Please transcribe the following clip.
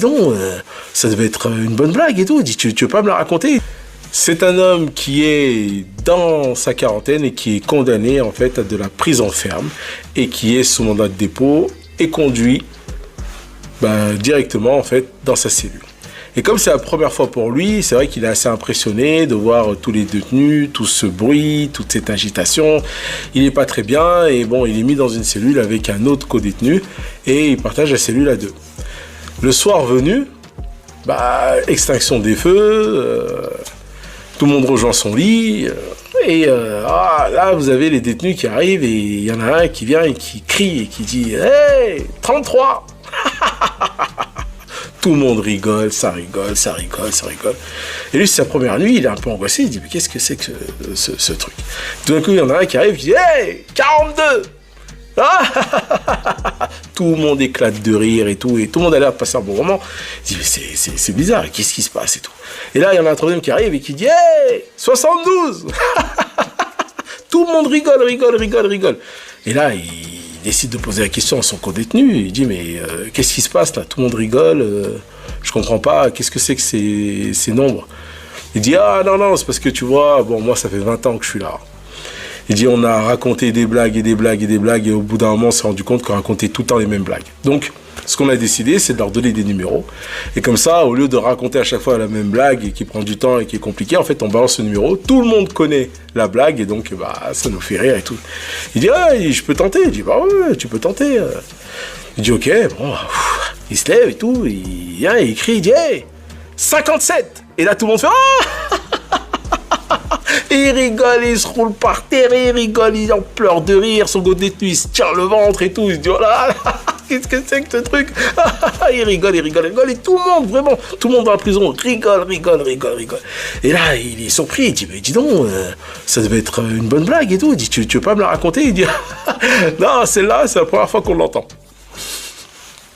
dis donc, ça devait être une bonne blague et tout. Il dit, tu veux pas me la raconter? C'est un homme qui est dans sa quarantaine et qui est condamné en fait à de la prison ferme et qui est sous mandat de dépôt et conduit directement en fait dans sa cellule. Et comme c'est la première fois pour lui, c'est vrai qu'il est assez impressionné de voir tous les détenus, tout ce bruit, toute cette agitation. Il n'est pas très bien et bon, il est mis dans une cellule avec un autre co-détenu et il partage la cellule à deux. Le soir venu, extinction des feux, tout le monde rejoint son lit et là vous avez les détenus qui arrivent et il y en a un qui vient et qui crie et qui dit « Hey, 33 !» Tout le monde rigole, ça rigole, ça rigole, ça rigole. Et lui, c'est sa première nuit, il est un peu angoissé, il dit, mais qu'est-ce que c'est que ce truc? Tout d'un coup, il y en a un qui arrive, qui dit, hey, 42! Tout le monde éclate de rire et tout le monde a l'air de passer un bon moment. Il dit, mais c'est bizarre, qu'est-ce qui se passe et tout. Et là, il y en a un troisième qui arrive et qui dit, hey, 72! Tout le monde rigole. Et là, il décide de poser la question à son co-détenu. Il dit, mais qu'est-ce qui se passe là? Tout le monde rigole, je comprends pas, qu'est-ce que c'est que ces nombres? Il dit, ah non, c'est parce que tu vois, bon, moi ça fait 20 ans que je suis là. Il dit, on a raconté des blagues et au bout d'un moment on s'est rendu compte qu'on racontait tout le temps les mêmes blagues. Donc, ce qu'on a décidé, c'est de leur donner des numéros. Et comme ça, au lieu de raconter à chaque fois la même blague et qui prend du temps et qui est compliquée, en fait, on balance ce numéro. Tout le monde connaît la blague et donc, ça nous fait rire et tout. Il dit, ah, je peux tenter. Il dit, bah ouais, tu peux tenter. Il dit, ok, bon. Il se lève et tout. Il vient et il crie, il dit, hey, 57. Et là, tout le monde fait, ah! Et il rigole, il se roule par terre, et il rigole, il en pleure de rire, son co-détenu, il se tire le ventre et tout, il se dit, oh là là, qu'est-ce que c'est que ce truc? Il rigole, et tout le monde, vraiment, tout le monde dans la prison rigole. Et là, il est surpris, il dit, mais dis donc, ça devait être une bonne blague et tout, il dit, tu veux pas me la raconter? Il dit, non, celle-là, c'est la première fois qu'on l'entend.